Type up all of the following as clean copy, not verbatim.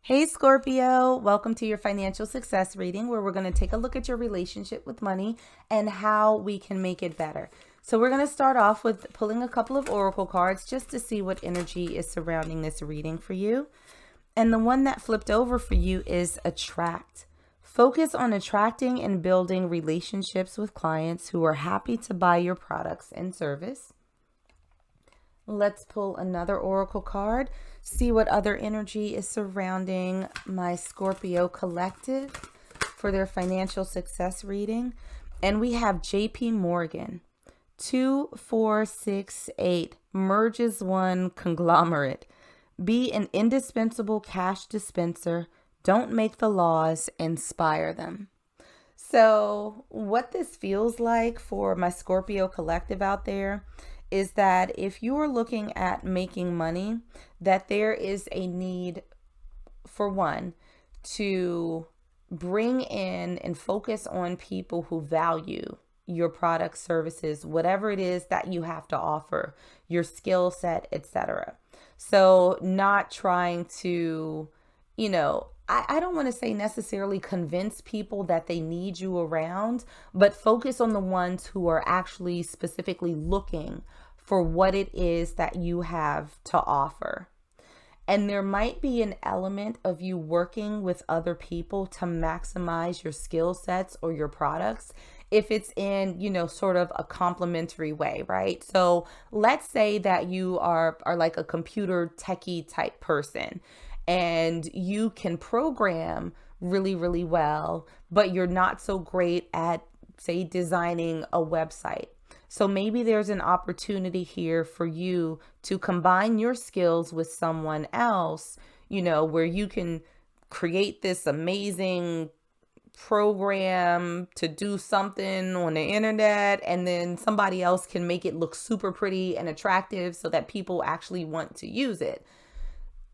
Hey Scorpio, welcome to your financial success reading where we're going to take a look at your relationship with money and how we can make it better. So we're going to start off with pulling a couple of oracle cards just to see what energy is surrounding this reading for you. And the one that flipped over for you is attract. Focus on attracting and building relationships with clients who are happy to buy your products and service. Let's pull another oracle card, see what other energy is surrounding my Scorpio collective for their financial success reading. And we have JP Morgan, 2468, merges one conglomerate. Be an indispensable cash dispenser. Don't make the laws, inspire them. So what this feels like for my Scorpio collective out there is that if you are looking at making money, that there is a need, for one, to bring in and focus on people who value your products, services, whatever it is that you have to offer, your skill set, etc. So not trying to, I don't want to say necessarily convince people that they need you around, but focus on the ones who are actually specifically looking for what it is that you have to offer. And there might be an element of you working with other people to maximize your skill sets or your products if it's in, sort of a complementary way, right? So let's say that you are like a computer techie type person and you can program really, really well, but you're not so great at, say, designing a website. So maybe there's an opportunity here for you to combine your skills with someone else, where you can create this amazing program to do something on the internet, and then somebody else can make it look super pretty and attractive so that people actually want to use it.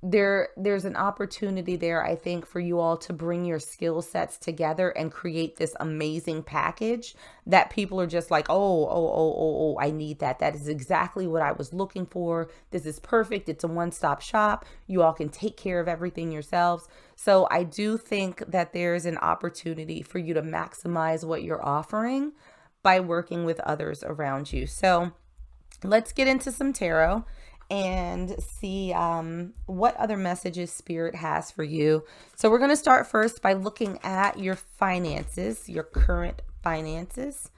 There's an opportunity there, I think, for you all to bring your skill sets together and create this amazing package that people are just like, oh, I need that. That is exactly what I was looking for. This is perfect. It's a one-stop shop. You all can take care of everything yourselves. So I do think that there's an opportunity for you to maximize what you're offering by working with others around you. So let's get into some tarot and see what other messages Spirit has for you. So we're going to start first by looking at your finances, your current finances.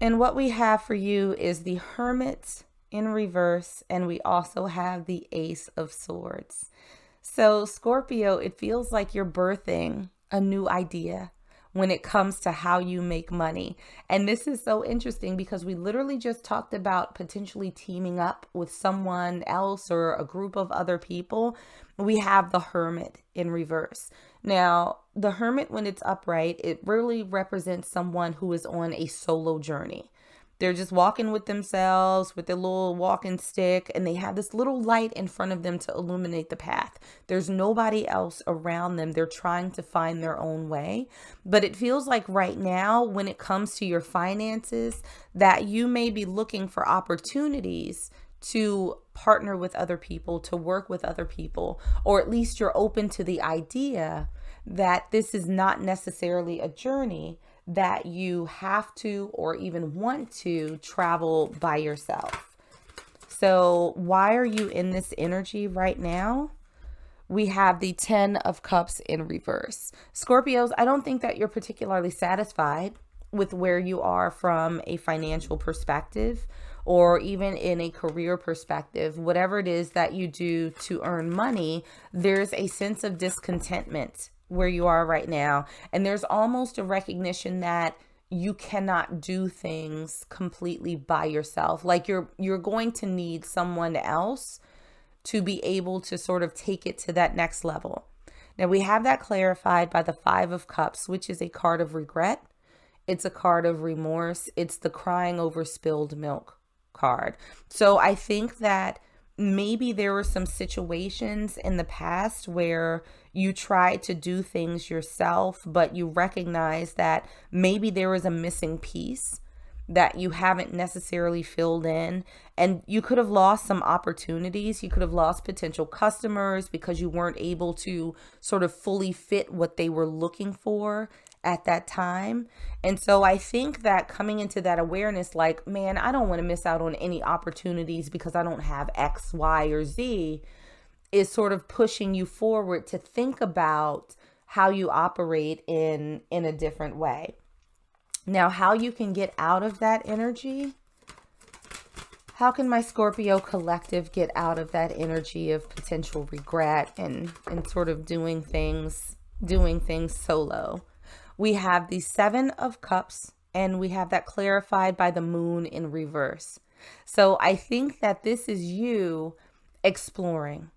And what we have for you is the Hermit in reverse, and we also have the Ace of Swords. So Scorpio, it feels like you're birthing a new idea when it comes to how you make money. And this is so interesting because we literally just talked about potentially teaming up with someone else or a group of other people. We have the Hermit in reverse. Now, the Hermit, when it's upright, it really represents someone who is on a solo journey. They're just walking with themselves with their little walking stick, and they have this little light in front of them to illuminate the path. There's nobody else around them. They're trying to find their own way. But it feels like right now, when it comes to your finances, that you may be looking for opportunities to partner with other people, to work with other people, or at least you're open to the idea that this is not necessarily a journey that you have to or even want to travel by yourself. So why are you in this energy right now? We have the 10 of Cups in reverse. Scorpios, I don't think that you're particularly satisfied with where you are from a financial perspective or even in a career perspective. Whatever it is that you do to earn money, there's a sense of discontentment where you are right now. And there's almost a recognition that you cannot do things completely by yourself. Like you're going to need someone else to be able to sort of take it to that next level. Now we have that clarified by the 5 of Cups, which is a card of regret. It's a card of remorse. It's the crying over spilled milk card. So I think that maybe there were some situations in the past where you tried to do things yourself, but you recognize that maybe there was a missing piece that you haven't necessarily filled in. And you could have lost some opportunities. You could have lost potential customers because you weren't able to sort of fully fit what they were looking for at that time. And so I think that coming into that awareness, like, man, I don't want to miss out on any opportunities because I don't have X, Y, or Z, is sort of pushing you forward to think about how you operate in a different way. Now, how you can get out of that energy? How can my Scorpio collective get out of that energy of potential regret and sort of doing things solo? We have the Seven of Cups, and we have that clarified by the Moon in reverse. So I think that this is you exploring.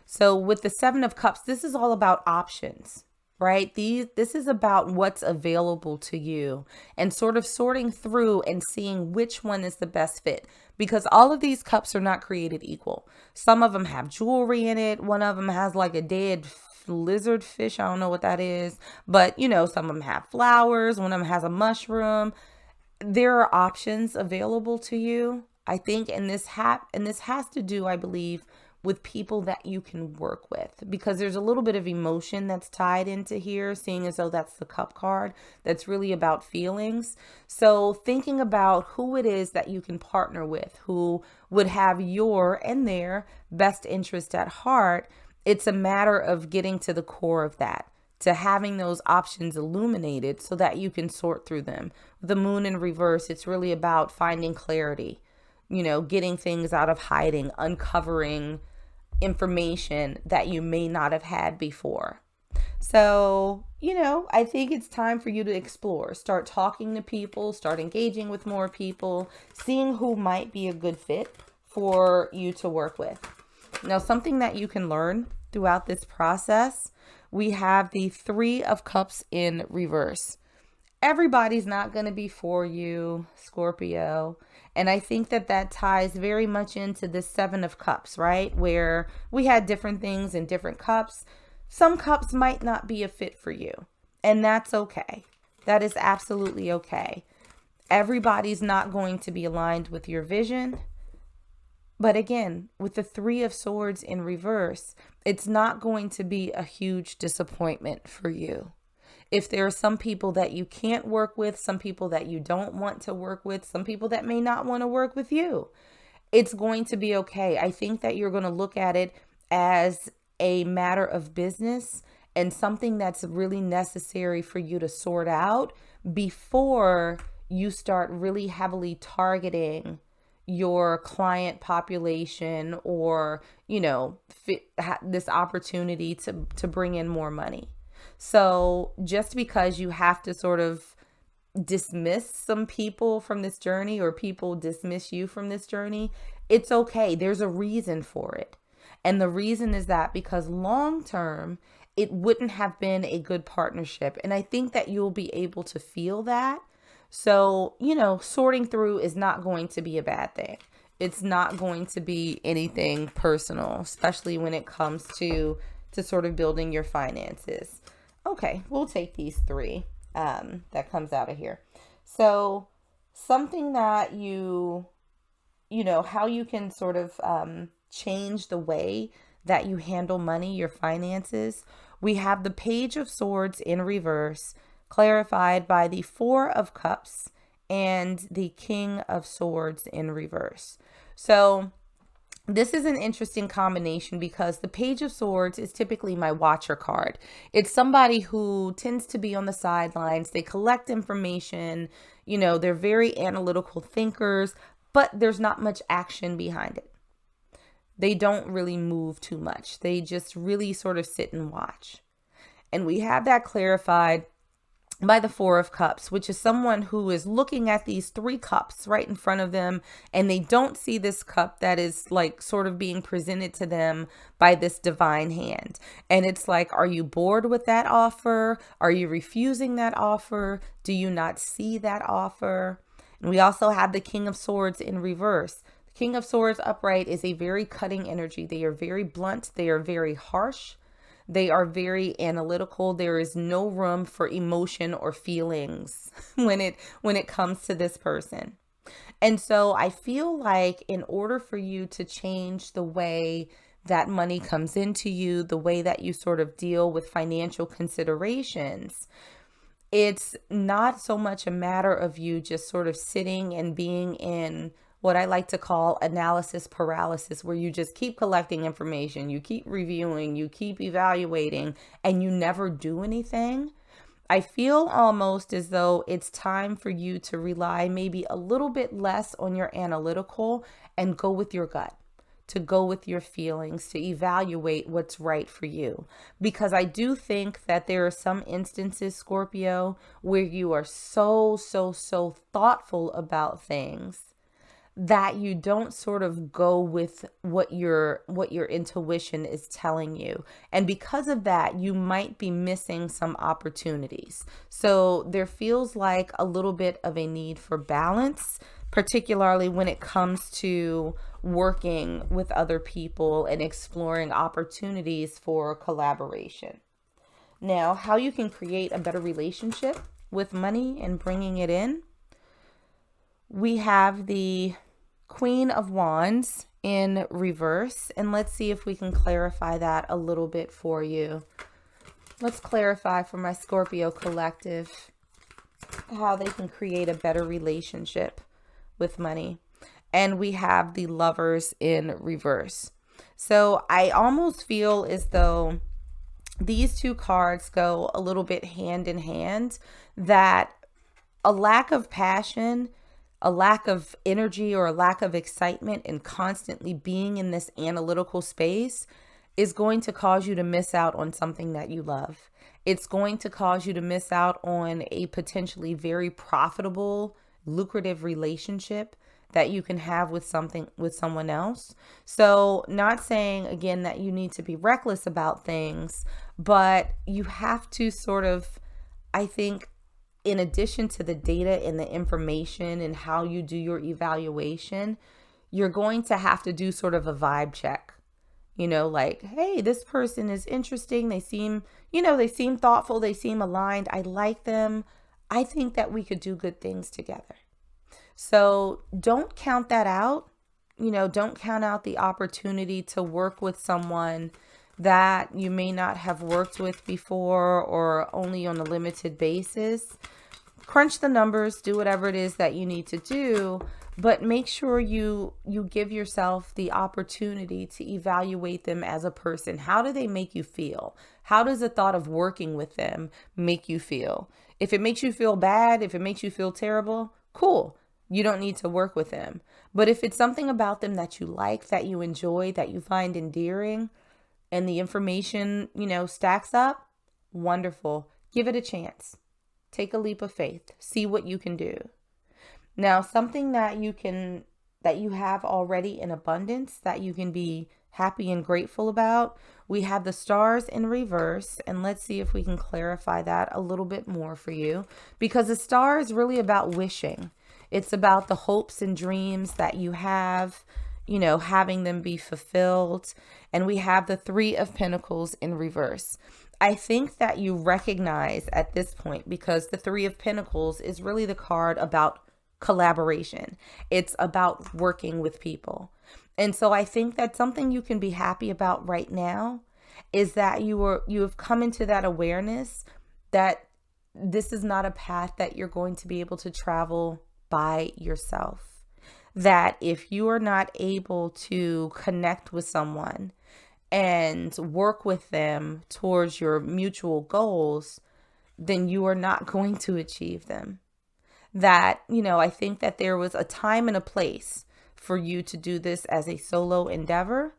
So with the Seven of Cups, this is all about options, right? This is about what's available to you and sort of sorting through and seeing which one is the best fit, because all of these cups are not created equal. Some of them have jewelry in it. One of them has like a dead lizard fish. I don't know what that is, but you know, some of them have flowers. One of them has a mushroom. There are options available to you, I think, and this has to do, I believe, with people that you can work with, because there's a little bit of emotion that's tied into here, seeing as though that's the cup card that's really about feelings. So thinking about who it is that you can partner with, who would have your and their best interest at heart. It's a matter of getting to the core of that, to having those options illuminated so that you can sort through them. The Moon in reverse, it's really about finding clarity, you know, getting things out of hiding, uncovering information that you may not have had before. So, you know, I think it's time for you to explore, start talking to people, start engaging with more people, seeing who might be a good fit for you to work with. Now, something that you can learn throughout this process, we have the Three of Cups in reverse. Everybody's not going to be for you, Scorpio. And I think that ties very much into the Seven of Cups, right? Where we had different things in different cups. Some cups might not be a fit for you, and that's okay. That is absolutely okay. Everybody's not going to be aligned with your vision. But again, with the Three of Swords in reverse, it's not going to be a huge disappointment for you. If there are some people that you can't work with, some people that you don't want to work with, some people that may not want to work with you, it's going to be okay. I think that you're going to look at it as a matter of business and something that's really necessary for you to sort out before you start really heavily targeting your client population or, you know, this opportunity to bring in more money. So just because you have to sort of dismiss some people from this journey, or people dismiss you from this journey, it's okay. There's a reason for it. And the reason is that because long term, it wouldn't have been a good partnership. And I think that you'll be able to feel that. So, you know, sorting through is not going to be a bad thing. It's not going to be anything personal, especially when it comes to sort of building your finances. Okay, we'll take these three that comes out of here. So something that you know, how you can sort of change the way that you handle money, your finances. We have the Page of Swords in reverse, clarified by the Four of Cups and the King of Swords in reverse. So this is an interesting combination because the Page of Swords is typically my watcher card. It's somebody who tends to be on the sidelines. They collect information. You know, they're very analytical thinkers, but there's not much action behind it. They don't really move too much. They just really sort of sit and watch. And we have that clarified by the Four of Cups, which is someone who is looking at these three cups right in front of them, and they don't see this cup that is like sort of being presented to them by this divine hand. And it's like, are you bored with that offer? Are you refusing that offer? Do you not see that offer? And we also have the King of Swords in reverse. The King of Swords upright is a very cutting energy. They are very blunt. They are very harsh. They are very analytical. There is no room for emotion or feelings when it comes to this person. And so I feel like in order for you to change the way that money comes into you, the way that you sort of deal with financial considerations, it's not so much a matter of you just sort of sitting and being in what I like to call analysis paralysis, where you just keep collecting information, you keep reviewing, you keep evaluating, and you never do anything. I feel almost as though it's time for you to rely maybe a little bit less on your analytical and go with your gut, to go with your feelings, to evaluate what's right for you. Because I do think that there are some instances, Scorpio, where you are so thoughtful about things that you don't sort of go with what your intuition is telling you. And because of that, you might be missing some opportunities. So there feels like a little bit of a need for balance, particularly when it comes to working with other people and exploring opportunities for collaboration. Now, how you can create a better relationship with money and bringing it in. We have the Queen of Wands in reverse, and let's see if we can clarify that a little bit for you. Let's clarify for my Scorpio collective how they can create a better relationship with money. And we have the Lovers in reverse. So I almost feel as though these two cards go a little bit hand in hand, that a lack of passion, a lack of energy, or a lack of excitement and constantly being in this analytical space is going to cause you to miss out on something that you love. It's going to cause you to miss out on a potentially very profitable, lucrative relationship that you can have with someone else. So not saying again that you need to be reckless about things, but you have to sort of, I think, in addition to the data and the information and how you do your evaluation, you're going to have to do sort of a vibe check. Like, hey, this person is interesting. They seem thoughtful. They seem aligned. I like them. I think that we could do good things together. So don't count that out. Don't count out the opportunity to work with someone that you may not have worked with before, or only on a limited basis. Crunch the numbers, do whatever it is that you need to do, but make sure you give yourself the opportunity to evaluate them as a person. How do they make you feel? How does the thought of working with them make you feel? If it makes you feel bad, if it makes you feel terrible, cool. You don't need to work with them. But if it's something about them that you like, that you enjoy, that you find endearing, and the information, stacks up, wonderful. Give it a chance. Take a leap of faith. See what you can do. Now, something that you have already in abundance, that you can be happy and grateful about. We have the Stars in reverse, and let's see if we can clarify that a little bit more for you, because the star is really about wishing. It's about the hopes and dreams that you have, having them be fulfilled. And we have the Three of Pentacles in reverse. I think that you recognize at this point, because the Three of Pentacles is really the card about collaboration. It's about working with people. And so I think that something you can be happy about right now is that you have come into that awareness that this is not a path that you're going to be able to travel by yourself. That if you are not able to connect with someone and work with them towards your mutual goals, then you are not going to achieve them. That, I think that there was a time and a place for you to do this as a solo endeavor,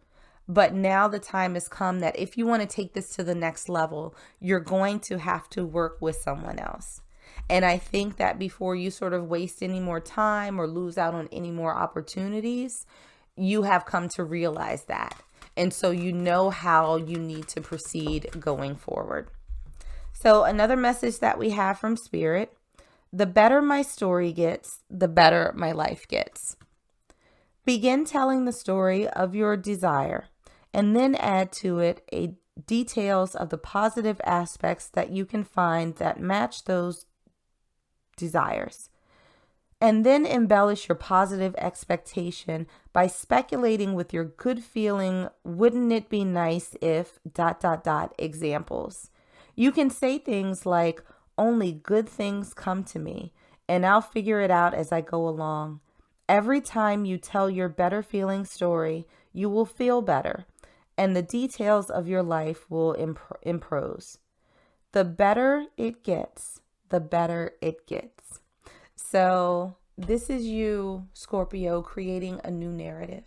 but now the time has come that if you want to take this to the next level, you're going to have to work with someone else. And I think that before you sort of waste any more time or lose out on any more opportunities, you have come to realize that. And so you know how you need to proceed going forward. So another message that we have from Spirit: the better my story gets, the better my life gets. Begin telling the story of your desire, and then add to it a details of the positive aspects that you can find that match those desires. And then embellish your positive expectation by speculating with your good feeling, wouldn't it be nice if ... examples. You can say things like, only good things come to me, and I'll figure it out as I go along. Every time you tell your better feeling story, you will feel better, and the details of your life will improve. The better it gets, the better it gets. So this is you, Scorpio, creating a new narrative.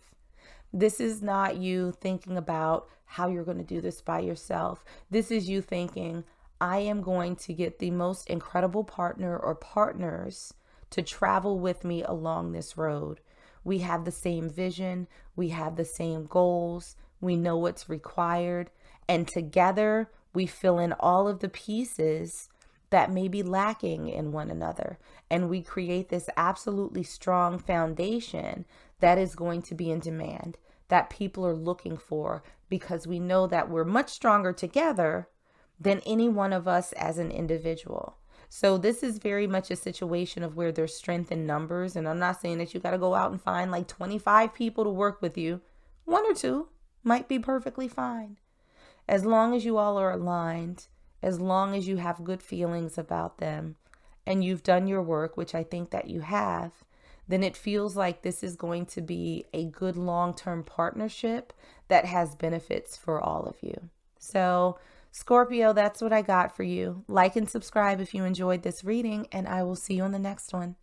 This is not you thinking about how you're going to do this by yourself. This is you thinking, I am going to get the most incredible partner or partners to travel with me along this road. We have the same vision. We have the same goals. We know what's required. And together we fill in all of the pieces that may be lacking in one another. And we create this absolutely strong foundation that is going to be in demand, that people are looking for, because we know that we're much stronger together than any one of us as an individual. So this is very much a situation of where there's strength in numbers. And I'm not saying that you got to go out and find like 25 people to work with you. One or two might be perfectly fine. As long as you all are aligned, as long as you have good feelings about them and you've done your work, which I think that you have, then it feels like this is going to be a good long-term partnership that has benefits for all of you. So Scorpio, that's what I got for you. Like and subscribe if you enjoyed this reading, and I will see you on the next one.